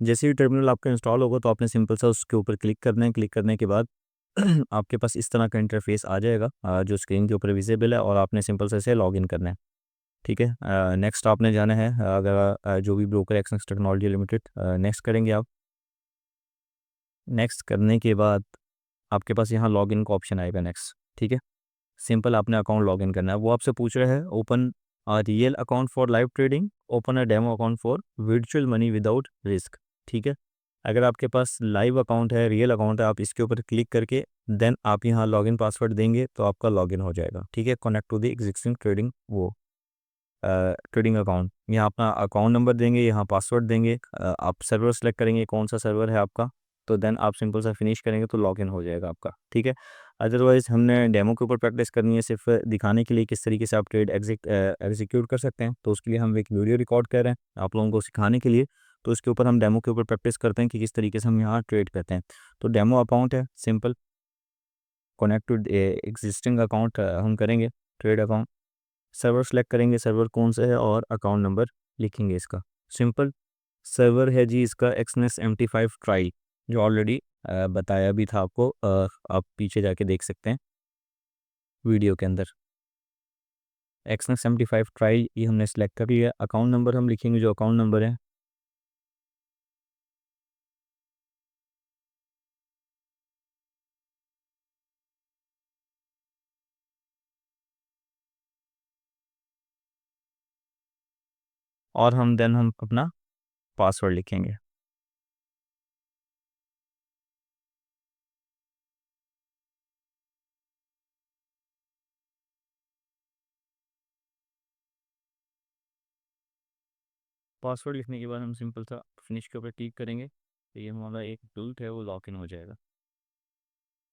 जैसे ही टर्मिनल आपका इंस्टॉल होगा तो आपने सिंपल सा उसके ऊपर क्लिक करना है। क्लिक करने के बाद आपके पास इस तरह का इंटरफेस आ जाएगा जो स्क्रीन के ऊपर विजिबल है, और आपने सिंपल से इसे लॉगिन करना है। ठीक है, नेक्स्ट आपने जाना है, अगर जो भी broker Exness technology limited, next करेंगे आप। नेक्स्ट करने के बाद आपके पास यहाँ लॉगिन का ऑप्शन आएगा नेक्स्ट। ठीक है, सिंपल आपने अकाउंट लॉगिन करना है। वो आपसे पूछ रहा है open real account for live trading, open a demo account for virtual money without risk. ठीक है, अगर आपके पास लाइव अकाउंट है, रियल अकाउंट है, आप इसके ऊपर क्लिक करके देन आप यहाँ लॉगिन पासवर्ड देंगे तो आपका लॉगिन हो जाएगा। ठीक है, connect to the existing trading वो ट्रेडिंग अकाउंट, यहाँ अपना अकाउंट नंबर देंगे, यहाँ पासवर्ड देंगे, आप सर्वर सेलेक्ट करेंगे कौन सा सर्वर है आपका, तो देन आप सिंपल सा फिनिश करेंगे तो लॉगिन हो जाएगा आपका। ठीक है, अदरवाइज़ हमने डेमो के ऊपर प्रैक्टिस करनी है सिर्फ दिखाने के लिए किस तरीके से आप ट्रेड एग्जीक्यूट कर सकते हैं, तो उसके लिए हम एक वीडियो रिकॉर्ड कर रहे हैं आप लोगों को सिखाने के लिए। तो उसके ऊपर हम डेमो के ऊपर प्रैक्टिस करते हैं कि किस तरीके से हम यहाँ ट्रेड करते हैं। तो डेमो अकाउंट है, simple connect to existing account हम करेंगे, ट्रेड अकाउंट, सर्वर सेलेक्ट करेंगे, सर्वर कौन सा है और अकाउंट नंबर लिखेंगे इसका। सिंपल सर्वर है जी इसका एक्सनेस MT5 ट्राई, जो ऑलरेडी बताया भी था आपको, आप पीछे जाके देख सकते हैं वीडियो के अंदर। एक्सनेस MT5 ट्राई ये हमने सेलेक्ट कर लिया। अकाउंट नंबर हम लिखेंगे जो अकाउंट नंबर है, और हम देन हम अपना पासवर्ड लिखेंगे। पासवर्ड लिखने के बाद हम सिंपल सा फिनिश के ऊपर क्लिक करेंगे तो ये हमारा एक टूल है वो लॉगिन हो जाएगा।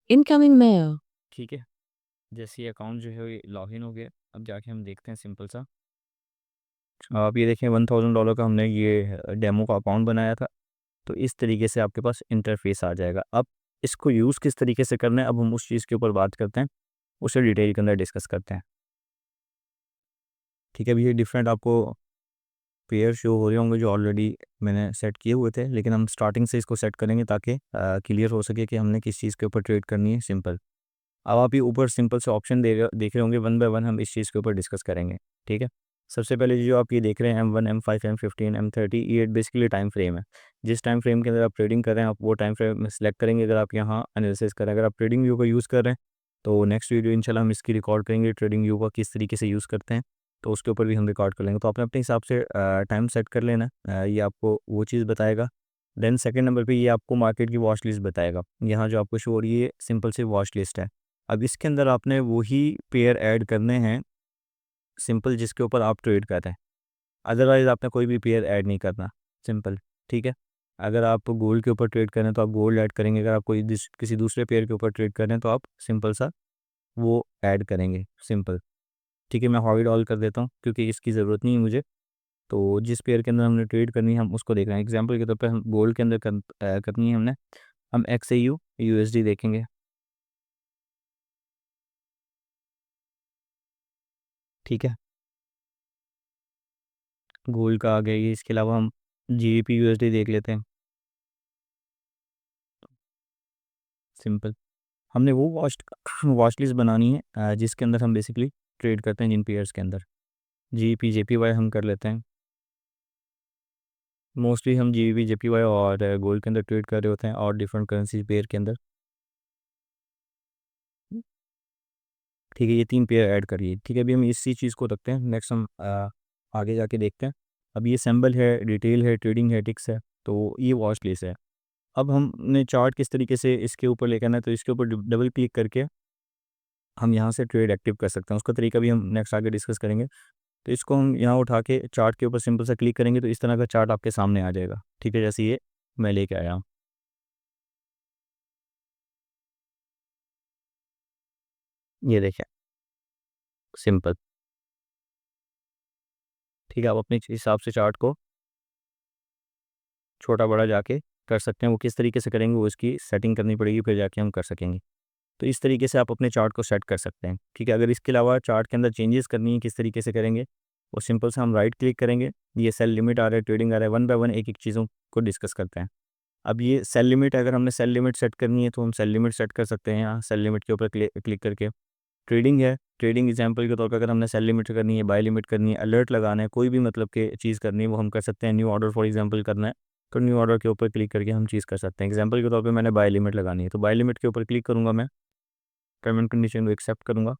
Incoming mail. ठीक है, जैसे ये अकाउंट जो है ये लॉगिन हो गया, अब जाके हम देखते हैं सिंपल सा। आप ये देखें $1000 का हमने ये डेमो का अकाउंट बनाया था। तो इस तरीके से आपके पास इंटरफेस आ जाएगा। अब इसको यूज़ किस तरीके से करना है, अब हम उस चीज़ के ऊपर बात करते हैं, उसे डिटेल के अंदर डिस्कस करते हैं। ठीक है, अभी ये डिफरेंट आपको पेयर शो हो रहे होंगे जो ऑलरेडी मैंने सेट किए हुए थे, लेकिन हम स्टार्टिंग से इसको सेट करेंगे ताकि क्लियर हो सके कि हमने किस चीज़ के ऊपर ट्रेड करनी है। सिंपल, अब आप ये ऊपर सिंपल से ऑप्शन देख रहे होंगे, वन बाय वन हम इस चीज़ के ऊपर डिस्कस करेंगे। ठीक है, सबसे पहले जो आप ये देख रहे हैं M1 M5 M15 M30, ये बेसिकली टाइम फ्रेम है। जिस टाइम फ्रेम के अंदर आप ट्रेडिंग कर रहे हैं आप वो टाइम फ्रेम सेलेक्ट करेंगे। अगर आप यहाँ एनालिसिस करें, अगर आप ट्रेडिंग व्यू का यूज़ कर रहे हैं तो नेक्स्ट वीडियो इंशाल्लाह हम इसकी रिकॉर्ड करेंगे, ट्रेडिंग व्यू का किस तरीके से यूज़ करते हैं, तो उसके ऊपर भी हम रिकॉर्ड कर लेंगे। तो आपने अपने हिसाब से टाइम सेट कर लेना, ये आपको वो चीज़ बताएगा। देन सेकंड नंबर पे ये आपको मार्केट की वॉच लिस्ट बताएगा। यहाँ जो आपको शो हो रही है सिंपल सी वॉच लिस्ट है। अब इसके अंदर आपने वही पेयर ऐड करने हैं सिंपल जिसके ऊपर आप ट्रेड कर रहे हैं, अदरवाइज़ आपने कोई भी पेयर ऐड नहीं करना। सिंपल, ठीक है, अगर आप गोल्ड के ऊपर ट्रेड कर रहे हैं तो आप गोल्ड ऐड करेंगे, अगर आप कोई किसी दूसरे पेयर के ऊपर ट्रेड कर रहे हैं तो आप सिंपल सा वो ऐड करेंगे। सिंपल, ठीक है, मैं हॉइड ऑल कर देता हूँ क्योंकि इसकी ज़रूरत नहीं है मुझे। तो जिस पेयर के अंदर हमने ट्रेड करनी है हम उसको देख रहे हैं। एग्जाम्पल के तौर पर हम गोल्ड के अंदर करनी है हमने, हम XAU USD देखेंगे। ठीक है, गोल्ड का आ गया ये, इसके अलावा हम GBP USD देख लेते हैं। सिंपल, हमने वो वॉच लिस्ट बनानी है जिसके अंदर हम बेसिकली ट्रेड करते हैं जिन पेयर्स के अंदर। GBP JPY हम कर लेते हैं। मोस्टली हम GBP JPY और गोल्ड के अंदर ट्रेड कर रहे होते हैं और डिफरेंट करेंसी पेयर के अंदर। ठीक है, ये 3 पेयर ऐड करिए। ठीक है, अभी हम इसी चीज़ को रखते हैं, नेक्स्ट हम आगे जाके देखते हैं। अब ये सैम्बल है, डिटेल है, ट्रेडिंग है, टिक्स है, तो ये वॉच लिस्ट है। अब हमने चार्ट किस तरीके से इसके ऊपर लेकर आना है, तो इसके ऊपर डबल क्लिक करके हम यहाँ से ट्रेड एक्टिव कर सकते हैं। उसका तरीका भी हम नेक्स्ट आगे डिस्कस करेंगे। तो इसको हम यहाँ उठा के चार्ट के ऊपर सिंपल सा क्लिक करेंगे तो इस तरह का चार्ट आपके सामने आ जाएगा। ठीक है, जैसे ये मैं लेके आया हूँ, ये देखें, सिंपल। ठीक है, आप अपने हिसाब से चार्ट को छोटा बड़ा जाके कर सकते हैं। वो किस तरीके से करेंगे वो इसकी सेटिंग करनी पड़ेगी, फिर जाके हम कर सकेंगे। तो इस तरीके से आप अपने चार्ट को सेट कर सकते हैं। ठीक है, अगर इसके अलावा चार्ट के अंदर चेंजेस करनी है किस तरीके से करेंगे, वो सिंपल से हम राइट क्लिक करेंगे, ये सेल लिमिट आ रहा है, ट्रेडिंग आ रहा है, वन बाय वन एक एक चीज़ों को डिस्कस करते हैं। अब ये सेल लिमिट, अगर हमने सेल लिमिट सेट करनी है तो हम सेल लिमिट सेट कर सकते हैं यहाँ सेल लिमिट के ऊपर क्लिक करके। ट्रेडिंग है, ट्रेडिंग एग्जांपल के तौर पर अगर हमने सेल लिमिट करनी है, बाय लिमिट करनी है, अलर्ट लगाना है, कोई भी मतलब कि चीज़ करनी है वो हम कर सकते हैं। न्यू ऑर्डर फॉर एग्जांपल करना है तो न्यू ऑर्डर के ऊपर क्लिक करके हम चीज़ कर सकते हैं। एग्जांपल के तौर पे मैंने बाय लिमिट लगानी है तो बाय लिमिट के ऊपर क्लिक करूँगा मैं, टर्म एंड कंडीशन को एक्सेप्ट करूँगा।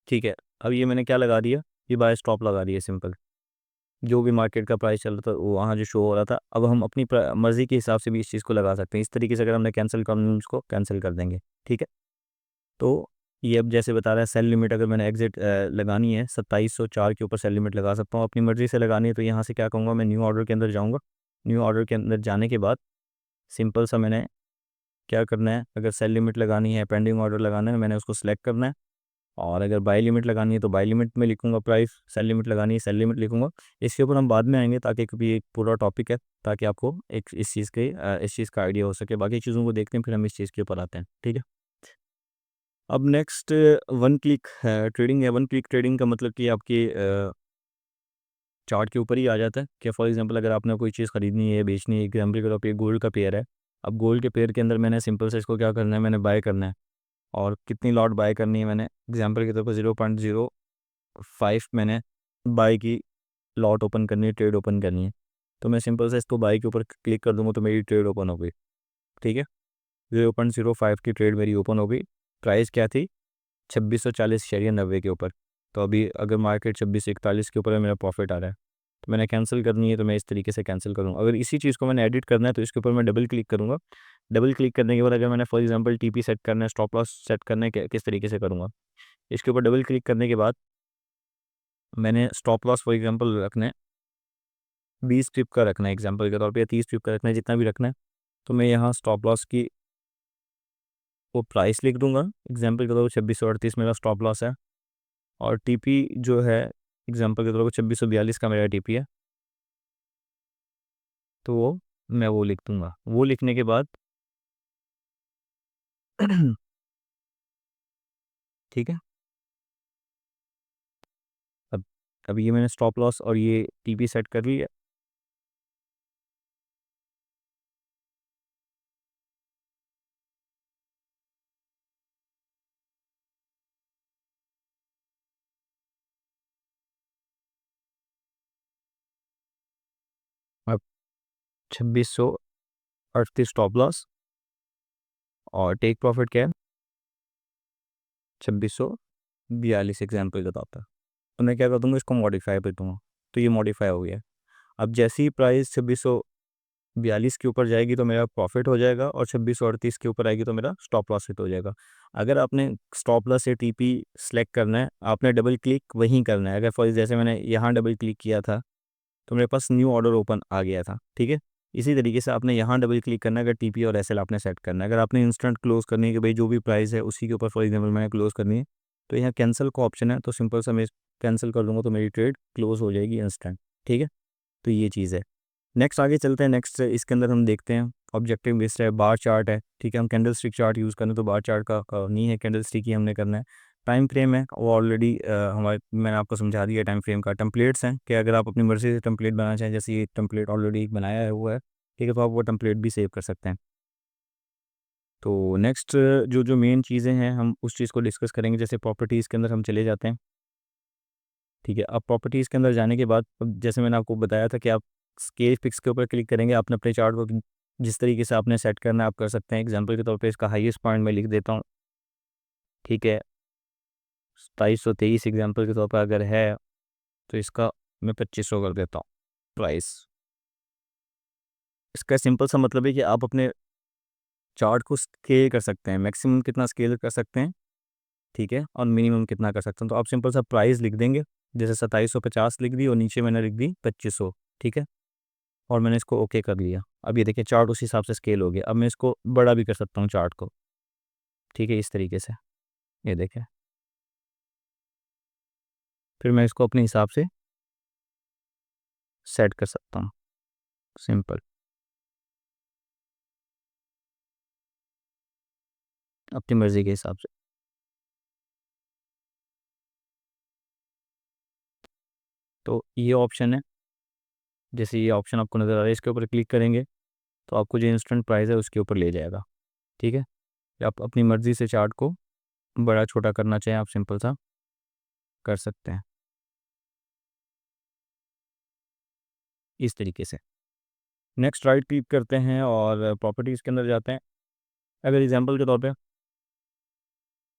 ठीक है, अब ये मैंने क्या लगा दिया, ये बाय स्टॉप लगा दिया सिंपल। जो भी मार्केट का प्राइस चल रहा था वो वहाँ जो शो हो रहा था, अब हम अपनी मर्ज़ी के हिसाब से भी इस चीज़ को लगा सकते हैं। इस तरीके से अगर हमने कैंसिल करना है उसको कैंसिल कर देंगे। ठीक है, तो ये अब जैसे बता रहा है सेल लिमिट अगर मैंने एग्जिट लगानी है 2704 के ऊपर सेल लिमिट लगा सकता हूँ, अपनी मर्ज़ी से लगानी है। तो यहाँ से क्या कहूँगा, मैं न्यू ऑर्डर के अंदर जाऊँगा। न्यू ऑर्डर के अंदर जाने के बाद सिंपल सा मैंने क्या करना है, अगर सेल लिमिट लगानी है, पेंडिंग ऑर्डर लगाना है, मैंने उसको सिलेक्ट करना है। और अगर बाय लिमिट लगानी है तो बाय लिमिट में लिखूंगा प्राइस, सेल लिमिट लगानी है सेल लिमिट लिखूंगा। इसके ऊपर हम बाद में आएंगे, ताकि कभी एक पूरा टॉपिक है, ताकि आपको एक इस चीज़ का आइडिया हो सके। बाकी चीज़ों को देखते हैं फिर हम इस चीज़ के ऊपर आते हैं। ठीक है, अब नेक्स्ट वन क्लिक ट्रेडिंग है। वन क्लिक ट्रेडिंग का मतलब कि आपकी चार्ट के ऊपर ही आ जाता है कि फॉर एग्जांपल अगर आपने कोई चीज़ खरीदनी है, बेचनी है, एग्जाम्पल के तौर पर गोल्ड का पेयर है। अब गोल्ड के पेयर के अंदर मैंने सिंपल से इसको क्या करना है, मैंने बाय करना है। और कितनी लॉट बाय करनी है, मैंने एग्जाम्पल के तौर पर 0.05 मैंने बाय की लॉट ओपन करनी है, ट्रेड ओपन करनी है। तो मैं सिंपल से इसको बाय के ऊपर क्लिक कर दूंगा तो मेरी ट्रेड ओपन हो गई। ठीक है, 0.05 की ट्रेड मेरी ओपन हो गई। प्राइस क्या थी, 2640 के ऊपर। तो अभी अगर मार्केट 2641 के ऊपर है, मेरा प्रॉफिट आ रहा है। तो मैंने कैंसिल करनी है तो मैं इस तरीके से कैंसिल करूँगा। अगर इसी चीज़ को मैंने एडिट करना है तो इसके ऊपर मैं डबल क्लिक करूँगा। डबल क्लिक करने के बाद अगर मैंने फॉर एग्जांपल टीपी सेट करना है, स्टॉप लॉस सेट करना है, किस तरीके से करूँगा, इसके ऊपर डबल क्लिक करने के बाद मैंने स्टॉप लॉस फॉर एग्जांपल रखना है 20 पिप का रखना है एग्जांपल के तौर पे, या 30 पिप का रखना है, जितना भी रखना है। तो मैं यहाँ स्टॉप लॉस की वो प्राइस लिख दूंगा। एग्जांपल के तौर पर 2638 मेरा स्टॉप लॉस है। और टीपी जो है एग्जांपल के तौर पर 2642 का मेरा टीपी है। तो वो मैं वो लिख दूंगा। वो लिखने के बाद ठीक है, अब अब ये मैंने स्टॉप लॉस और ये टीपी सेट कर लिया। अब 2638 स्टॉप लॉस और टेक प्रॉफिट क्या है, 2642 एग्जाम्पल के तौर पर। तो मैं क्या कर दूंगा, इसको मॉडिफाई कर दूंगा। तो ये मॉडिफाई हो गया। अब जैसे ही प्राइस 2642 के ऊपर जाएगी तो मेरा प्रॉफिट हो जाएगा, और 2638 के ऊपर आएगी तो मेरा स्टॉप लॉस हिट हो जाएगा। अगर आपने स्टॉप लॉस से टीपी सेलेक्ट करना है, आपने डबल क्लिक वहीं करना है। अगर फॉर जैसे मैंने यहाँ डबल क्लिक किया था तो मेरे पास न्यू ऑर्डर ओपन आ गया था। ठीक है, इसी तरीके से आपने यहाँ डबल क्लिक करना है अगर टीपी और एसएल आपने सेट करना है। अगर आपने इंस्टेंट क्लोज करनी है कि भाई जो भी प्राइस है उसी के ऊपर फॉर एग्जाम्पल मैंने क्लोज करनी है, तो यहाँ कैंसिल का ऑप्शन है, तो सिंपल सा मैं कैंसिल कर दूंगा तो मेरी ट्रेड क्लोज हो जाएगी इंस्टेंट। ठीक है, तो ये चीज़ है। नेक्स्ट आगे चलते हैं। नेक्स्ट इसके अंदर हम देखते हैं ऑब्जेक्टिव बेस्ड है, बार चार्ट है। ठीक है, हम कैंडल स्टिक चार्ट यूज़ करें तो बार चार्ट का नहीं है, कैंडल स्टिक ही हमने करना है। टाइम फ्रेम है वो ऑलरेडी हमारे मैंने आपको समझा दिया। टाइम फ्रेम का टेम्पलेट्स हैं कि अगर आप अपनी मर्ज़ी से टेम्पलेट बनाना चाहें, जैसे ये टेम्पलेट ऑलरेडी बनाया हुआ है, ठीक है, तो आप वो टेम्पलेट भी सेव कर सकते हैं। तो नेक्स्ट जो जो मेन चीज़ें हैं हम उस चीज़ को डिस्कस करेंगे। जैसे प्रॉपर्टीज़ के अंदर हम चले जाते हैं। ठीक है, अब प्रॉपर्टीज़ के अंदर जाने के बाद अब जैसे मैंने आपको बताया था कि आप स्केल फिक्स के ऊपर क्लिक करेंगे, आपने अपने चार्ट को जिस तरीके से आपने सेट करना है आप कर सकते हैं। एग्जांपल के तौर पे इसका हाईएस्ट पॉइंट मैं लिख देता हूँ। ठीक है, 2723 एग्जांपल के तौर पर अगर है तो इसका मैं 2500 कर देता हूँ प्राइस। इसका सिंपल सा मतलब है कि आप अपने चार्ट को स्केल कर सकते हैं, मैक्सिमम कितना स्केल कर सकते हैं, ठीक है, और मिनिमम कितना कर सकते हैं। तो आप सिंपल सा प्राइस लिख देंगे, जैसे 2750 लिख दी और नीचे मैंने लिख दी 2500। ठीक है, और मैंने इसको ओके कर लिया। अब ये देखिए चार्ट उस हिसाब से स्केल हो गया। अब मैं इसको बड़ा भी कर सकता हूँ चार्ट को। ठीक है, इस तरीके से ये देखें, फिर मैं इसको अपने हिसाब से सेट कर सकता हूँ, सिंपल, अपनी मर्ज़ी के हिसाब से। तो ये ऑप्शन है, जैसे ये ऑप्शन आपको नज़र आ रहा है, इसके ऊपर क्लिक करेंगे तो आपको जो इंस्टेंट प्राइस है उसके ऊपर ले जाएगा। ठीक है, या आप अपनी मर्ज़ी से चार्ट को बड़ा छोटा करना चाहें, आप सिंपल सा कर सकते हैं इस तरीके से। नेक्स्ट राइट क्लिक करते हैं और प्रॉपर्टीज़ के अंदर जाते हैं। अगर एग्जांपल के तौर पे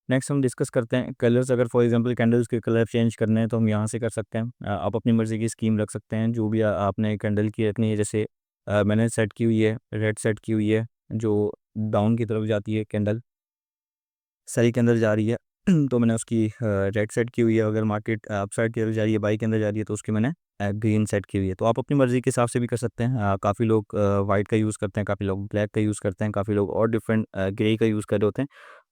नेक्स्ट हम डिस्कस करते हैं कलर्स। अगर फॉर एग्जांपल कैंडल्स के कलर चेंज करने हैं तो हम यहाँ से कर सकते हैं। आप अपनी मर्ज़ी की स्कीम रख सकते हैं, जो भी आपने कैंडल की रखनी है। जैसे मैंने सेट की हुई है, रेड सेट की हुई है, जो डाउन की तरफ जाती है कैंडल, सेल के अंदर जा रही है तो मैंने उसकी रेड सेट की हुई है। अगर मार्केट अपसाइड की तरफ जा रही है, बाई के अंदर जा रही है, तो उसकी मैंने ग्रीन सेट की हुई है। तो आप अपनी मर्ज़ी के हिसाब से भी कर सकते हैं। काफ़ी लोग वाइट का यूज़ करते हैं, काफ़ी लोग ब्लैक का यूज़ करते हैं, काफ़ी लोग और डिफरेंट ग्रे का यूज़ कर रहे होते हैं।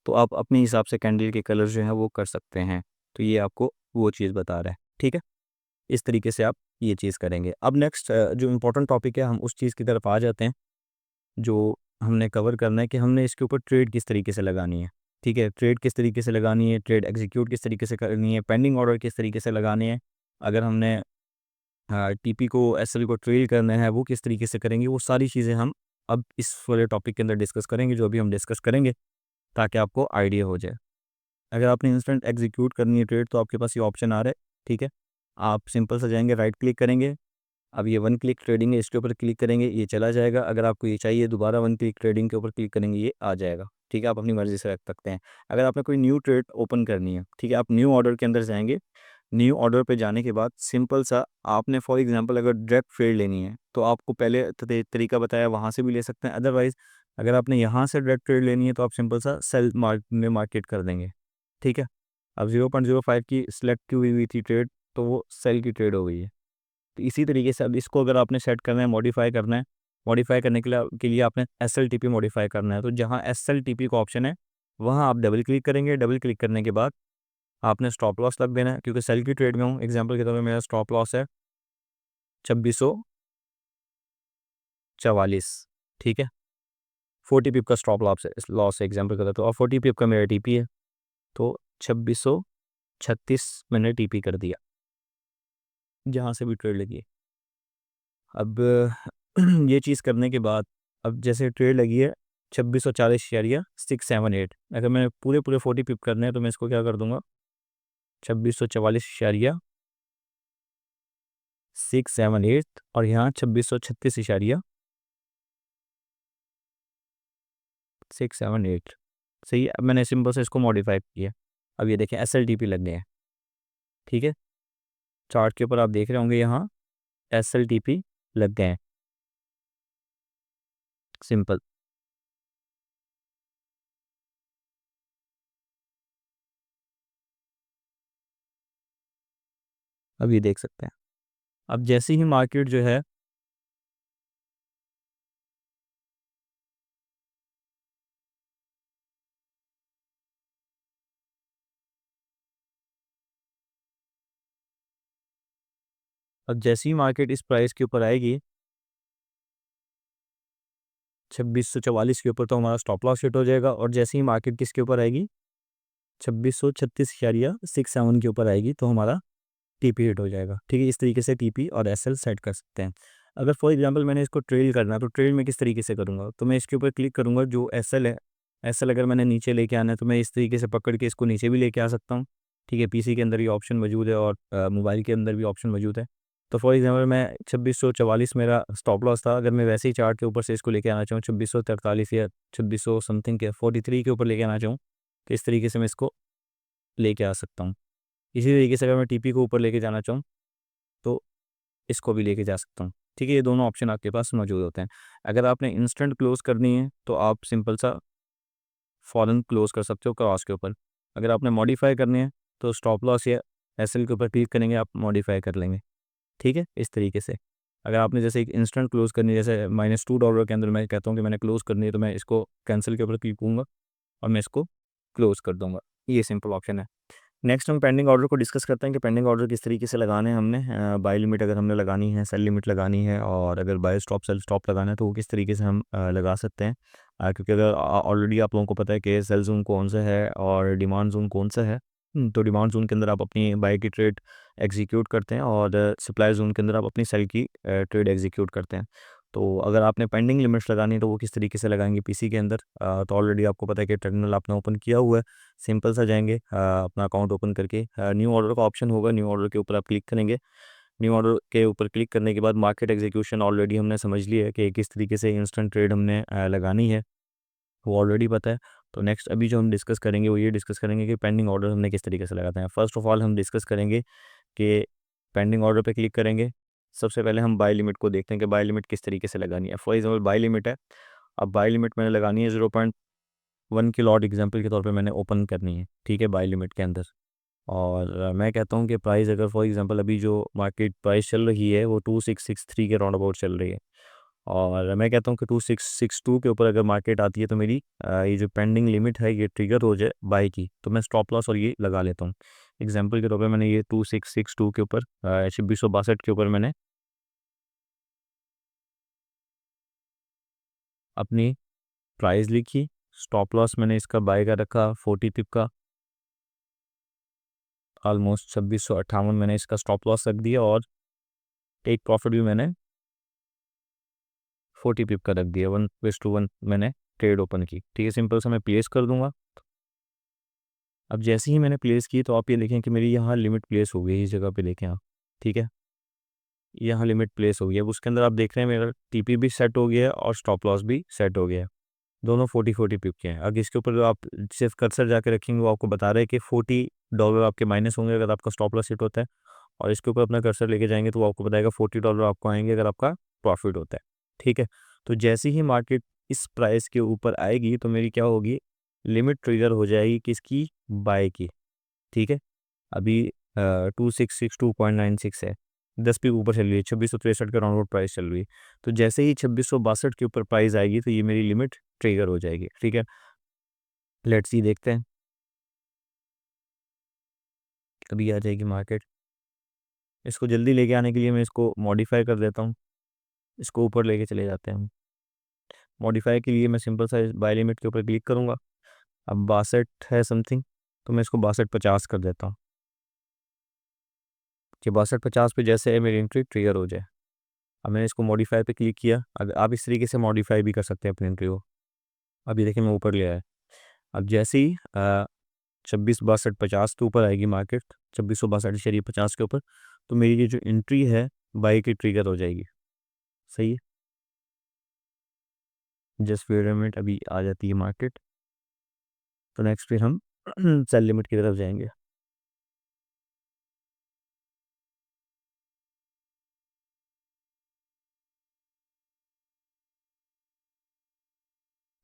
तो आप अपने हिसाब से कैंडल के कलर जो हैं वो कर सकते हैं। तो ये आपको वो चीज़ बता रहा है, ठीक है? इस तरीके से आप ये चीज़ करेंगे। अब नेक्स्ट जो इम्पोर्टेंट टॉपिक है, हम उस चीज़ की तरफ आ जाते हैं जो हमने कवर करना है कि हमने इसके ऊपर ट्रेड किस तरीके से लगानी है। ठीक है, ट्रेड किस तरीके से लगानी है, ट्रेड एग्जीक्यूट किस तरीके से करनी है, पेंडिंग ऑर्डर किस तरीके से लगाने हैं। अगर हमने टीपी को एसएल को ट्रेल करना है, वो किस तरीके से करेंगे, वो सारी चीज़ें हम अब इस वाले टॉपिक के अंदर डिस्कस करेंगे, जो अभी हम डिस्कस करेंगे, ताकि आपको आइडिया हो जाए। अगर आपने इंस्टेंट एग्जीक्यूट करनी है ट्रेड, तो आपके पास ये ऑप्शन आ रहा है। ठीक है, आप सिंपल से जाएंगे, राइट क्लिक करेंगे। अब ये वन क्लिक ट्रेडिंग है, इसके ऊपर क्लिक करेंगे, ये चला जाएगा। अगर आपको ये चाहिए, दोबारा वन क्लिक ट्रेडिंग के ऊपर क्लिक करेंगे, ये आ जाएगा। ठीक है, आप अपनी मर्ज़ी से रख सकते हैं। अगर आपने कोई न्यू ट्रेड ओपन करनी है, ठीक है, आप न्यू ऑर्डर के अंदर जाएंगे। न्यू ऑर्डर पे जाने के बाद सिंपल सा आपने फॉर एग्जांपल अगर डायरेक्ट ट्रेड लेनी है, तो आपको पहले तरीका बताया, वहाँ से भी ले सकते हैं। अदरवाइज़ अगर आपने यहाँ से डायरेक्ट ट्रेड लेनी है, तो आप सिंपल सा सेल में मार्केट कर देंगे। ठीक है, अब 0.05 की सिलेक्ट की हुई थी ट्रेड, तो वो सेल की ट्रेड हो गई है। तो इसी तरीके से अब इसको अगर आपने सेट करना है, मॉडिफाई करना है, मॉडिफाई करने के लिए आपने एसएलटीपी मॉडिफाई करना है। तो जहाँ एसएलटीपी का ऑप्शन है, वहाँ आप डबल क्लिक करेंगे। डबल क्लिक करने के बाद आपने स्टॉप लॉस लग देना है, क्योंकि सेल की ट्रेड में हूँ। एग्जांपल के तौर पे मेरा स्टॉप लॉस है 2644। ठीक है, 40 पिप का स्टॉप लॉस है एग्जांपल के तौर पे, और 40 पिप का मेरा टीपी है। तो 2636 मैंने टीपी कर दिया, जहाँ से भी ट्रेड लगी है। अब ये चीज़ करने के बाद, अब जैसे ट्रेड लगी है 2640.678, अगर मैंने पूरे पूरे 40 पिप करने हैं, तो मैं इसको क्या कर दूंगा, 2644.678, और यहाँ 2636.678। सही है, अब मैंने सिंपल से इसको मॉडिफाई किया। अब ये देखें एस एल टी पी लग गए हैं। ठीक है, चार्ट के ऊपर आप देख रहे होंगे, यहाँ एस एल टी पी लग गए हैं। सिंपल, अब ये देख सकते हैं। अब जैसे ही मार्केट जो है, अब जैसे ही मार्केट इस प्राइस के ऊपर आएगी 2644 के ऊपर, तो हमारा स्टॉप लॉस हिट हो जाएगा। और जैसे ही मार्केट किसके ऊपर आएगी, 2636.67 के ऊपर आएगी, तो हमारा टीपी हिट हो जाएगा। ठीक है, इस तरीके से टीपी और एसएल सेट कर सकते हैं। अगर फॉर एग्जांपल मैंने इसको ट्रेल करना है, तो ट्रेल में किस तरीके से करूँगा, तो मैं इसके ऊपर क्लिक करूँगा, जो एसएल है, एसएल अगर मैंने नीचे लेके आना है, तो मैं इस तरीके से पकड़ के इसको नीचे भी लेके आ सकता हूँ। ठीक है, पीसी के अंदर ये ऑप्शन मौजूद है, और मोबाइल के अंदर भी ऑप्शन मौजूद है। तो फॉर एग्जांपल मैं 2644 मेरा स्टॉप लॉस था, अगर मैं वैसे ही चार्ट के ऊपर से इसको लेके आना चाहूँ 2643 या 2600 समथिंग के 43 के ऊपर लेके आना चाहूँ, तो इस तरीके से मैं इसको लेके आ सकता हूँ। इसी तरीके से अगर मैं टीपी को ऊपर लेके जाना चाहूँ, तो इसको भी लेके जा सकता हूँ। ठीक है, ये दोनों ऑप्शन आपके पास मौजूद होते हैं। अगर आपने इंस्टेंट क्लोज़ करनी है, तो आप सिंपल सा फ़ौरन क्लोज़ कर सकते हो क्रॉस के ऊपर। अगर आपने मॉडिफ़ाई करनी है, तो स्टॉप लॉस या एसएल के ऊपर क्लिक करेंगे, आप मॉडिफ़ाई कर लेंगे। ठीक है, इस तरीके से। अगर आपने जैसे एक इंस्टेंट क्लोज़ करनी है, जैसे -$2 के अंदर मैं कहता हूँ कि मैंने क्लोज़ करनी है, तो मैं इसको कैंसल के ऊपर क्लिक करूँगा और मैं इसको क्लोज़ कर दूँगा। ये सिंपल ऑप्शन है। नेक्स्ट हम पेंडिंग ऑर्डर को डिस्कस करते हैं कि पेंडिंग ऑर्डर किस तरीके से लगाने हैं हमने। बाय लिमिट अगर हमने लगानी है, सेल लिमिट लगानी है, और अगर बाय स्टॉप सेल स्टॉप लगाना है, तो वो किस तरीके से हम लगा सकते हैं। क्योंकि अगर ऑलरेडी आप लोगों को पता है कि सेल जोन कौन सा है और डिमांड जोन कौन सा है, तो डिमांड जोन के अंदर आप अपनी बाय की ट्रेड एग्जीक्यूट करते हैं और सप्लाई जोन के अंदर आप अपनी सेल की ट्रेड एग्जीक्यूट करते हैं। तो अगर आपने पेंडिंग लिमिट्स लगानी है तो वो किस तरीके से लगाएंगे पीसी के अंदर, तो ऑलरेडी आपको पता है कि टर्मिनल आपने ओपन किया हुआ है। सिंपल सा जाएंगे अपना अकाउंट ओपन करके, न्यू ऑर्डर का ऑप्शन होगा, न्यू ऑर्डर के ऊपर आप क्लिक करेंगे। न्यू ऑर्डर के ऊपर क्लिक करने के बाद मार्केट एग्जीक्यूशन ऑलरेडी हमने समझ लिया है कि किस तरीके से इंस्टेंट ट्रेड हमने लगानी है, वो ऑलरेडी पता है। तो नेक्स्ट अभी जो हम डिस्कस करेंगे वो ये डिस्कस करेंगे कि पेंडिंग ऑर्डर हमने किस तरीके से लगाते हैं। फर्स्ट ऑफ ऑल हम डिस्कस करेंगे कि पेंडिंग ऑर्डर पे क्लिक करेंगे। सबसे पहले हम बाय लिमिट को देखते हैं कि बाय लिमिट किस तरीके से लगानी है। फॉर एग्जांपल बाय लिमिट है, अब बाय लिमिट मैंने लगानी है 0.1 की लॉट एग्जांपल के तौर पे मैंने ओपन करनी है, ठीक है, बाय लिमिट के अंदर। और मैं कहता हूँ कि प्राइस अगर फॉर एग्जांपल अभी जो मार्केट प्राइस चल रही है वो 2663 के राउंड अबाउट चल रही है, और मैं कहता हूँ कि 2662 के ऊपर अगर मार्केट आती है तो मेरी ये जो पेंडिंग लिमिट है ये ट्रिगर हो जाए बाय की, तो मैं स्टॉप लॉस और ये लगा लेता हूँ। एग्जांपल के तौर पे मैंने ये 2662 के ऊपर 2662 के ऊपर मैंने अपनी प्राइस लिखी, स्टॉप लॉस मैंने इसका बाय का रखा 40 पिप का, ऑलमोस्ट 2658 मैंने इसका स्टॉप लॉस रख दिया, और टेक प्रॉफिट भी मैंने 40 पिप का रख दिया। 1:1 मैंने ट्रेड ओपन की, ठीक है। सिंपल सा मैं प्लेस कर दूंगा। अब जैसे ही मैंने प्लेस की तो आप ये देखें कि मेरी यहाँ लिमिट प्लेस हो गई, इस जगह पे देखें आप, ठीक है, यहाँ लिमिट प्लेस हो गई। अब उसके अंदर आप देख रहे हैं मेरा टीपी भी सेट हो गया है और स्टॉप लॉस भी सेट हो गया है, दोनों 40-40 पिप के हैं। अब इसके ऊपर जो आप सिर्फ कर्सर जाके रखेंगे वो आपको बता रहे हैं कि $40 आपके माइनस होंगे अगर आपका स्टॉप लॉस हिट होता है, और इसके ऊपर अपना कर्सर लेके जाएंगे तो वो आपको बताएगा $40 आपको आएंगे अगर आपका प्रॉफिट होता है, ठीक है। तो जैसे ही मार्केट इस प्राइस के ऊपर आएगी तो मेरी क्या होगी, लिमिट ट्रिगर हो जाएगी किसकी, बाय की, ठीक है। अभी 2662.96 है, 10 पिप ऊपर चल रही है, 2663 का राउंड प्राइस चल रही है। तो जैसे ही 2662 के ऊपर प्राइस आएगी तो ये मेरी लिमिट ट्रिगर हो जाएगी, ठीक है। लेट्स सी देखते हैं, अभी आ जाएगी मार्केट। इसको जल्दी लेके आने के लिए मैं इसको मॉडिफाई कर देता हूँ, इसको ऊपर लेके चले जाते हैं हम। मॉडिफाई के लिए मैं सिंपल सा बाय लिमिट के ऊपर क्लिक करूँगा। अब 62 है समथिंग, तो मैं इसको 6250 कर देता हूँ कि 6250 पे जैसे है मेरी एंट्री ट्रिगर हो जाए। अब मैंने इसको मॉडिफाई पे क्लिक किया, अगर आप इस तरीके से मॉडिफाई भी कर सकते हैं अपनी एंट्री को। अभी देखिए मैं ऊपर ले आया। अब जैसे ही 26 62 50 के ऊपर आएगी मार्केट, 2662 50 के ऊपर, तो मेरी ये जो एंट्री है बाई की ट्रिगर हो जाएगी, सही है। जस्ट वेट अ मिनट, अभी आ जाती है मार्केट। तो नेक्स्ट फिर हम सेल लिमिट की तरफ जाएंगे।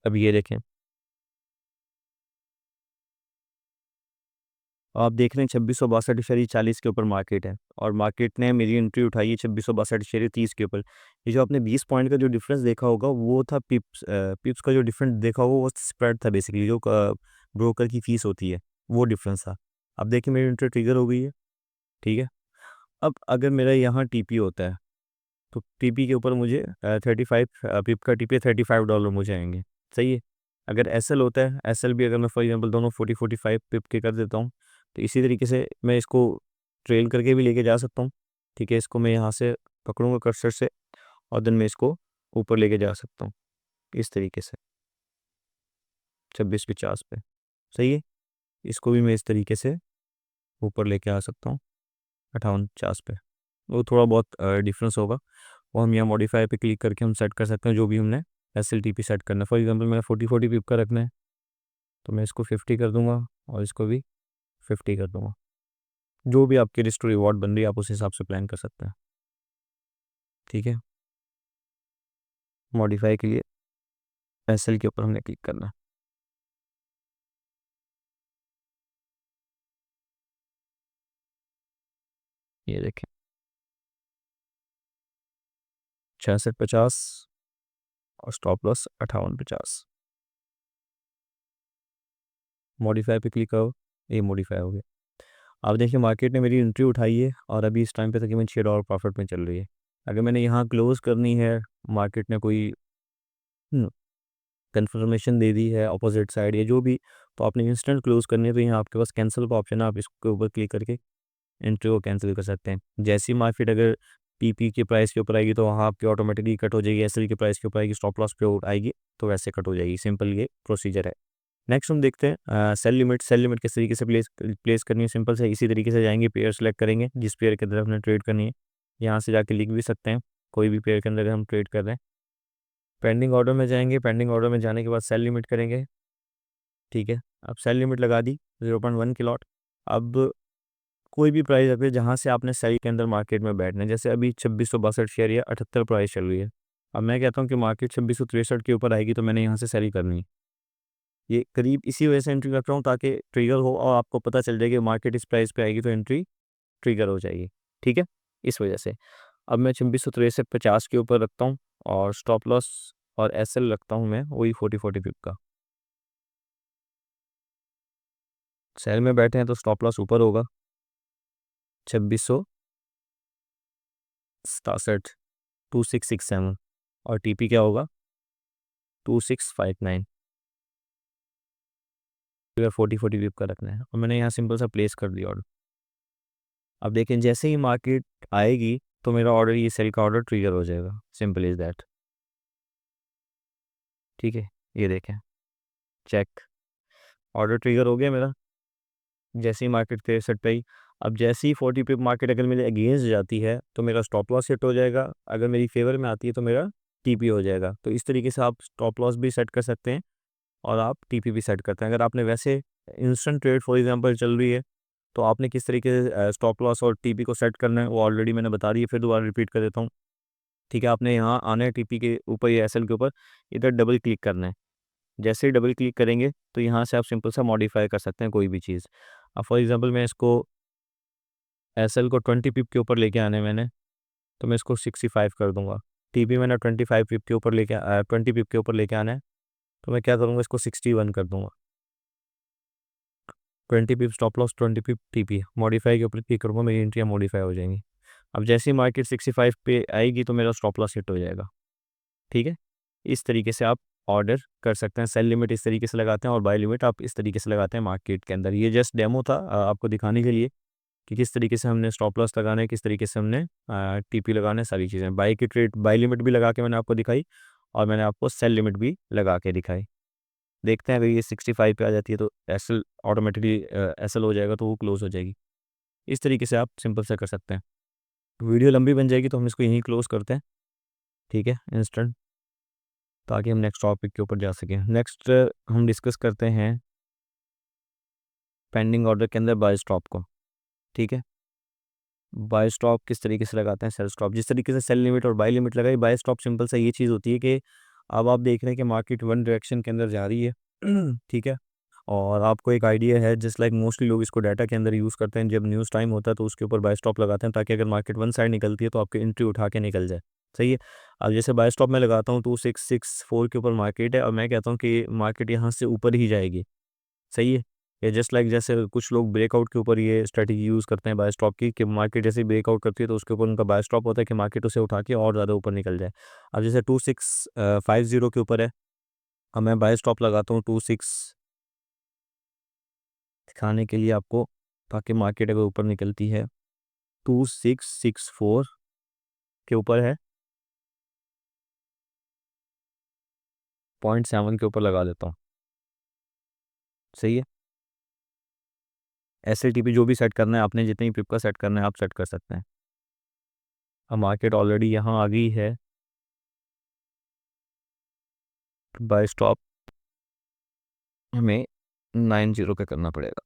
अब ये देखें, आप देख रहे हैं 2662 के ऊपर मार्केट है, और मार्केट ने मेरी एंट्री उठाई है 2662 के ऊपर। ये जो आपने 20 पॉइंट का जो डिफरेंस देखा होगा वो था पिप्स, पिप्स का जो डिफरेंस देखा होगा वो स्प्रेड था, बेसिकली जो ब्रोकर की फीस होती है वो डिफरेंस था। अब देखिए मेरी एंट्री ट्रिगर हो गई है, ठीक है। अब अगर मेरा यहाँ टीपी होता है तो टीपी के ऊपर मुझे 35 पिप का टीपी $35 मुझे आएंगे, सही है। अगर एसएल होता है, एसएल भी अगर मैं फॉर एग्जांपल दोनों 40-45 पिप के कर देता हूँ तो इसी तरीके से मैं इसको ट्रेल करके भी लेके जा सकता हूँ, ठीक है। इसको मैं यहाँ से पकड़ूंगा कर्सर से और देन मैं इसको ऊपर लेके जा सकता हूँ इस तरीके से 2650 पे, सही है। इसको भी मैं इस तरीके से ऊपर लेके आ सकता हूँ 5850 पे। वो थोड़ा बहुत डिफरेंस होगा, वो हम यहाँ मॉडिफाई पे क्लिक करके हम सेट कर सकते हैं जो भी हमने S L T P set करना है। फॉर एग्जांपल मैंने 40-40 पिप का रखना है तो मैं इसको 50 कर दूंगा और इसको भी 50 कर दूंगा। जो भी आपकी रिस्क टू रिवॉर्ड बन रही है आप उस हिसाब से प्लान कर सकते हैं, ठीक है। मॉडिफाई के लिए एस एल के ऊपर हमने क्लिक करना है। ये देखें 6650 और स्टॉप लॉस 5850। मॉडिफाई पे क्लिक करो, ये मॉडिफाई हो गया। अब देखिए मार्केट ने मेरी एंट्री उठाई है और अभी इस टाइम पे तकरीबन $6 प्रॉफिट में चल रही है। अगर मैंने यहाँ क्लोज करनी है, मार्केट ने कोई कन्फर्मेशन दे दी है अपोजिट साइड या जो भी, तो आपने इंस्टेंट क्लोज करनी है तो यहाँ आपके पास कैंसिल का ऑप्शन है, आप इसके ऊपर क्लिक करके एंट्री को कैंसिल कर सकते हैं। जैसी मार्केट अगर पीपी के प्राइस के ऊपर आएगी तो वहाँ आपकी ऑटोमेटिकली कट हो जाएगी, एसएल के प्राइस के ऊपर आएगी, स्टॉप लॉस पे आएगी तो वैसे कट हो जाएगी। सिंपल ये प्रोसीजर है। नेक्स्ट हम देखते हैं सेल लिमिट। सेल लिमिट किस तरीके से प्लेस करनी है, सिंपल से इसी तरीके से जाएंगे, पेयर सेलेक्ट करेंगे जिस पेयर के अंदर हमने ट्रेड करनी है, यहाँ से जाके लिख भी सकते हैं कोई भी पेयर के अंदर हम ट्रेड कर रहे हैं। पेंडिंग ऑर्डर में जाएंगे, पेंडिंग ऑर्डर में जाने के बाद सेल लिमिट करेंगे, ठीक है। अब सेल लिमिट लगा दी 0.1 की लॉट। अब कोई भी प्राइस अभी जहाँ से आपने सेल के अंदर मार्केट में बैठना है, जैसे अभी 2662 शेयर या 78 प्राइस चल रही है, अब मैं कहता हूँ कि मार्केट 2663 के ऊपर आएगी तो मैंने यहाँ से सेल करनी है। ये करीब इसी वजह से एंट्री कर रहा हूँ ताकि ट्रिगर हो और आपको पता चल जाए कि मार्केट इस प्राइस पे आएगी तो एंट्री ट्रिगर हो जाएगी, ठीक है। इस वजह से अब मैं 2663.50 के ऊपर रखता हूँ और स्टॉप लॉस और एसएल रखता हूँ मैं वही 40 पिप का। सेल में बैठे हैं तो स्टॉप लॉस ऊपर होगा 2667 2667 और टीपी क्या होगा 2659। 40 पिप का रखना है और मैंने यहाँ सिंपल सा प्लेस कर दिया ऑर्डर। अब देखें जैसे ही मार्केट आएगी तो मेरा ऑर्डर, ये सेल का ऑर्डर ट्रिगर हो जाएगा, सिंपल इज दैट, ठीक है। ये देखें, चेक, ऑर्डर ट्रिगर हो गया मेरा जैसे ही मार्केट 63 पे आई। अब जैसे ही 40 पिप मार्केट अगर मेरे अगेंस्ट जाती है तो मेरा स्टॉप लॉस हिट हो जाएगा, अगर मेरी फेवर में आती है तो मेरा टीपी हो जाएगा। तो इस तरीके से आप स्टॉप लॉस भी सेट कर सकते हैं और आप टीपी भी सेट करते हैं। अगर आपने वैसे इंस्टेंट ट्रेड फॉर एग्जांपल चल रही है तो आपने किस तरीके से स्टॉप लॉस और टीपी को सेट करना है वो ऑलरेडी मैंने बता दी है, फिर दोबारा रिपीट कर देता हूँ, ठीक है। आपने यहाँ आना है टीपी के ऊपर या एसएल के ऊपर, इधर डबल क्लिक करना है। जैसे ही डबल क्लिक करेंगे तो यहाँ से आप सिंपल सा मॉडिफाई कर सकते हैं कोई भी चीज़। अब फॉर एग्जांपल मैं इसको एसएल को 20 पिप के ऊपर लेके आने मैंने, तो मैं इसको 65 कर दूंगा। टीपी मैंने 25 पिप के ऊपर 20 पिप के ऊपर लेके आना है तो मैं क्या करूँगा, इसको 61 कर दूंगा। 20 पिप स्टॉप लॉस, 20 पिप टीपी, मॉडिफाई के ऊपर क्लिक करूँगा, मेरी एंट्रियाँ मॉडिफाई हो जाएंगी। अब जैसे ही मार्केट 65 पे आएगी तो मेरा स्टॉप लॉस हिट हो जाएगा, ठीक है। इस तरीके से आप ऑर्डर कर सकते हैं। सेल लिमिट इस तरीके से लगाते हैं और बाय लिमिट आप इस तरीके से लगाते हैं मार्केट के अंदर। ये जस्ट डेमो था आपको दिखाने के लिए कि किस तरीके से हमने स्टॉप लॉस लगाना है, किस तरीके से हमने टीपी लगाना है, सारी चीज़ें। बाय की ट्रेड, बाय लिमिट भी लगा के मैंने आपको दिखाई और मैंने आपको सेल लिमिट भी लगा के दिखाई। देखते हैं अगर ये 65 पे आ जाती है तो एसएल ऑटोमेटिकली एसएल हो जाएगा तो वो क्लोज हो जाएगी। इस तरीके से आप सिंपल से कर सकते हैं। वीडियो लंबी बन जाएगी तो हम इसको यहीं क्लोज करते हैं, ठीक है, इंस्टेंट, ताकि हम नेक्स्ट टॉपिक के ऊपर जा सकें। नेक्स्ट हम डिस्कस करते हैं पेंडिंग ऑर्डर के अंदर बाय स्टॉप को, ठीक है। बाय स्टॉप किस तरीके से लगाते हैं, सेल स्टॉप जिस तरीके से सेल लिमिट और बाय लिमिट लगाई, बाय स्टॉप सिंपल सा ये चीज़ होती है कि अब आप देख रहे हैं कि मार्केट वन डायरेक्शन के अंदर जा रही है ठीक है, और आपको एक आइडिया है, जस्ट लाइक मोस्टली लोग इसको डाटा के अंदर यूज़ करते हैं, जब न्यूज़ टाइम होता है तो उसके ऊपर बाय स्टॉप लगाते हैं ताकि अगर मार्केट वन साइड निकलती है तो आपकी एंट्री उठा के निकल जाए, सही है। अब जैसे बाय स्टॉप मैं लगाता हूँ 2664 के ऊपर मार्केट है और मैं कहता हूँ कि मार्केट यहाँ से ऊपर ही जाएगी, सही है। या जस्ट लाइक जैसे कुछ लोग ब्रेकआउट के ऊपर ये स्ट्रेटजी यूज़ करते हैं बाय स्टॉप की, कि मार्केट जैसे ब्रेकआउट करती है तो उसके ऊपर उनका बाय स्टॉप होता है कि मार्केट उसे उठा के और ज़्यादा ऊपर निकल जाए। अब जैसे 2650 के ऊपर है, अब मैं बाय स्टॉप लगाता हूँ 26 दिखाने के लिए आपको, ताकि मार्केट अगर ऊपर निकलती है 2664 के ऊपर है, 0.7 के ऊपर लगा देता हूँ, सही है। एसएलटीपी जो भी सेट करना है आपने, जितनी पिप का सेट करना है आप सेट कर सकते हैं। अब मार्केट ऑलरेडी यहाँ आ गई है, बाय स्टॉप हमें 90 का करना पड़ेगा,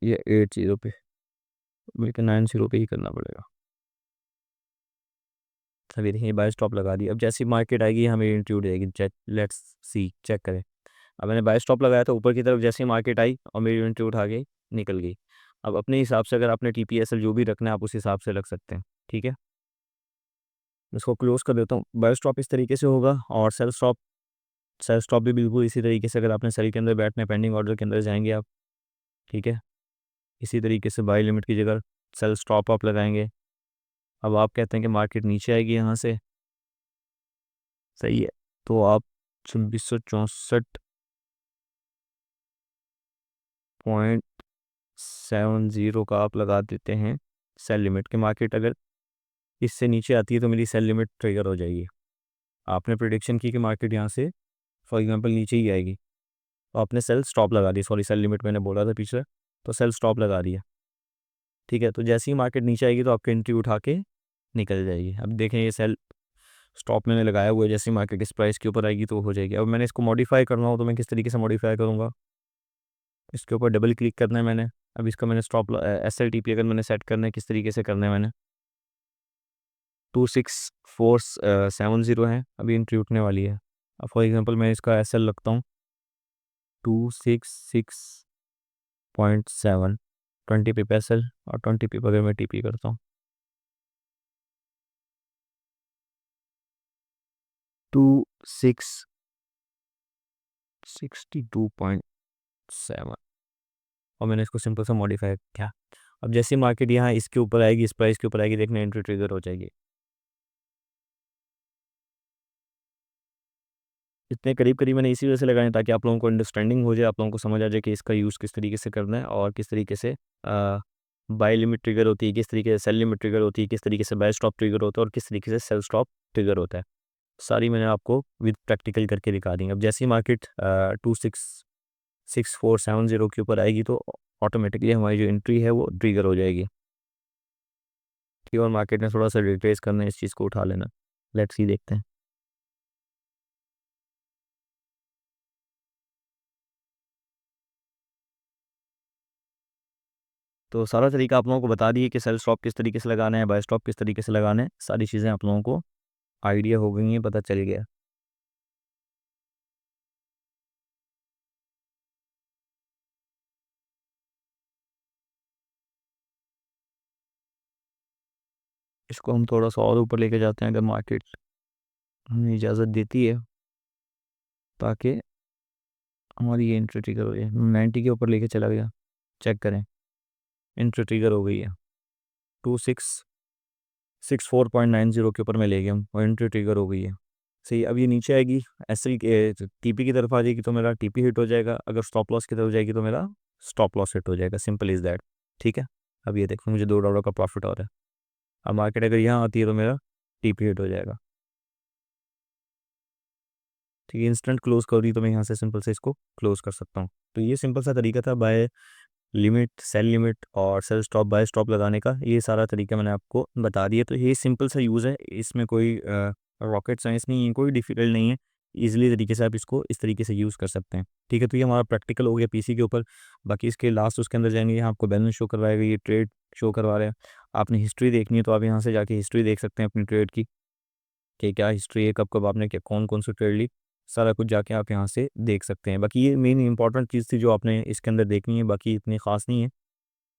ये 80 पे, बल्कि 90 पे ही करना पड़ेगा। अभी देखिए बाय स्टॉप लगा दी। अब जैसी मार्केट आएगी हमें एंट्री उठ जाएगी, चेक, लेट्स सी, चेक करें। अब मैंने बाय स्टॉप लगाया था ऊपर की तरफ, जैसे मार्केट आई और मेरी एंट्री उठा के निकल गई। अब अपने हिसाब से अगर आपने टीपीएसएल जो भी रखना है आप उस हिसाब से रख सकते हैं, ठीक है। इसको क्लोज कर देता हूँ। बाय स्टॉप इस तरीके से होगा और सेल स्टॉप भी बिल्कुल इसी तरीके से, अगर आपने सेल के अंदर बैठना है पेंडिंग ऑर्डर के अंदर जाएंगे आप, ठीक है। इसी तरीके से बाय लिमिट की जगह सेल स्टॉप आप लगाएंगे। अब आप कहते हैं कि मार्केट नीचे आएगी यहाँ से, सही है। तो आप 2664.70 का आप लगा देते हैं सेल लिमिट के। मार्केट अगर इससे नीचे आती है तो मेरी सेल लिमिट ट्रिगर हो जाएगी। आपने प्रिडिक्शन की कि मार्केट यहाँ से फॉर एग्जांपल नीचे ही आएगी, तो आपने सेल स्टॉप लगा दी, सॉरी सेल लिमिट मैंने बोला था पीछे, तो सेल स्टॉप लगा दिया। ठीक है, तो जैसे ही मार्केट नीचे आएगी तो आपकी एंट्री उठा के निकल जाएगी। अब देखें ये सेल स्टॉप मैंने लगाया हुआ है, जैसे ही मार्केट इस प्राइस के ऊपर आएगी तो हो जाएगी। अब मैंने इसको मॉडिफाई करना हो तो मैं किस तरीके से मॉडिफाई करूँगा, इसके ऊपर डबल क्लिक करना है मैंने। अब इसका मैंने स्टॉप SLTP अगर मैंने सेट करना है, किस तरीके से करना है मैंने, 26470 है, अभी एंट्री उठने वाली है। अब फॉर एग्जांपल मैं इसका SL लगता हूँ 266.7, 20 पिप SL और 20 पिप अगर मैं TP करता हूँ 2662.7, और मैंने इसको सिंपल सा मॉडिफाई किया। अब जैसे मार्केट यहाँ इसके ऊपर आएगी, इस प्राइस के ऊपर आएगी, देखना एंट्री ट्रिगर हो जाएगी। इतने करीब करीब मैंने इसी वजह से लगाए ताकि आप लोगों को अंडरस्टैंडिंग हो जाए, आप लोगों को समझ आ जाए कि इसका यूज़ किस तरीके से करना है और किस तरीके से बाय लिमिट ट्रिगर होती है, किस तरीके से सेल लिमिट ट्रिगर होती है, किस तरीके से बाय स्टॉप ट्रिगर होता है और किस तरीके से सेल स्टॉप ट्रिगर होता है। सारी मैंने आपको विद प्रैक्टिकल करके दिखा दी। अब जैसे ही मार्केट 2666470 के ऊपर आएगी तो ऑटोमेटिकली हमारी जो एंट्री है वो ट्रिगर हो जाएगी। ठीक है, और मार्केट ने थोड़ा सा रिट्रेस करना है, इस चीज़ को उठा लेना। लेट्स सी, देखते हैं। तो सारा तरीका आप लोगों को बता दिए कि सेल स्टॉप किस तरीके से लगाना है, बाय स्टॉप किस तरीके से लगाना है, सारी चीज़ें आप लोगों को आइडिया हो गई हैं, पता चल गया। इसको हम थोड़ा सा और ऊपर लेके जाते हैं अगर मार्केट हमें इजाज़त देती है, ताकि हमारी ये एंट्री ट्रिगर हो जाए। 90 के ऊपर लेके चला गया, चेक करें, एंट्री ट्रिगर हो गई है। 2664.90 के ऊपर मैं ले गया हूँ और एंट्री ट्रिगर हो गई है। सही, अब ये नीचे आएगी, ऐसे TP की तरफ आ जाएगी तो मेरा TP हिट हो जाएगा, अगर स्टॉप लॉस की तरफ जाएगी तो मेरा स्टॉप लॉस हिट हो जाएगा। Simple is that. ठीक है, अब ये देखो मुझे $2 का प्रॉफिट हो रहा है। अब मार्केट अगर यहाँ आती है तो मेरा TP हिट हो जाएगा। ठीक है, इंस्टेंट क्लोज कर दी तो मैं यहाँ से सिंपल से इसको क्लोज कर सकता हूँ। तो ये सिंपल सा तरीका था बाय लिमिट, सेल लिमिट और सेल स्टॉप बाय स्टॉप लगाने का। ये सारा तरीका मैंने आपको बता दिया। तो ये सिंपल सा यूज़ है, इसमें कोई रॉकेट साइंस नहीं है, कोई डिफिकल्ट नहीं है। ईजिली तरीके से आप इसको इस तरीके से यूज़ कर सकते हैं। ठीक है, तो ये हमारा प्रैक्टिकल हो गया PC के ऊपर। बाकी इसके लास्ट उसके अंदर जाएंगे, यहाँ आपको बैलेंस शो करवाएगा, ये ट्रेड शो करवा रहे हैं। आपने हिस्ट्री देखनी है तो आप यहाँ से जाके हिस्ट्री देख सकते हैं अपनी ट्रेड की, कि क्या हिस्ट्री है, कब कब आपने क्या कौन कौन सी ट्रेड ली, सारा कुछ जाके आप यहाँ से देख सकते हैं। बाकी ये मेन इंपॉर्टेंट चीज़ थी जो आपने इसके अंदर देखनी है, बाकी इतनी ख़ास नहीं है।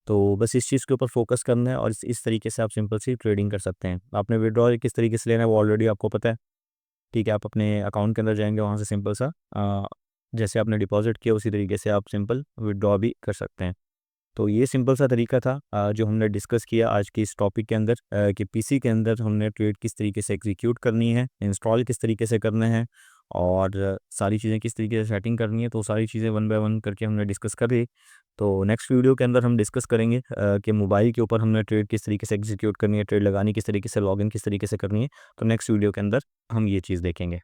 तो बस इस चीज़ के ऊपर फोकस करना है और इस तरीके से आप सिंपल सी ट्रेडिंग कर सकते हैं। आपने विड्रॉल किस तरीके से लेना है वो ऑलरेडी आपको पता है। ठीक है, आप अपने अकाउंट के अंदर जाएंगे, वहाँ से सिंपल सा जैसे आपने डिपॉजिट किया उसी तरीके से आप सिंपल विड्रॉ भी कर सकते हैं। तो ये सिंपल सा तरीका था जो हमने डिस्कस किया आज की इस टॉपिक के अंदर, कि PC के अंदर हमने ट्रेड किस तरीके से एग्जीक्यूट करनी है, इंस्टॉल किस तरीके से करना है और सारी चीज़ें किस तरीके से सेटिंग करनी है। तो सारी चीज़ें वन बाय वन करके हमने डिस्कस कर दी। तो नेक्स्ट वीडियो के अंदर हम डिस्कस करेंगे कि मोबाइल के ऊपर हमने ट्रेड किस तरीके से एग्जीक्यूट करनी है, ट्रेड लगानी किस तरीके से, लॉगिन किस तरीके से करनी है। तो नेक्स्ट वीडियो के अंदर हम ये चीज़ देखेंगे।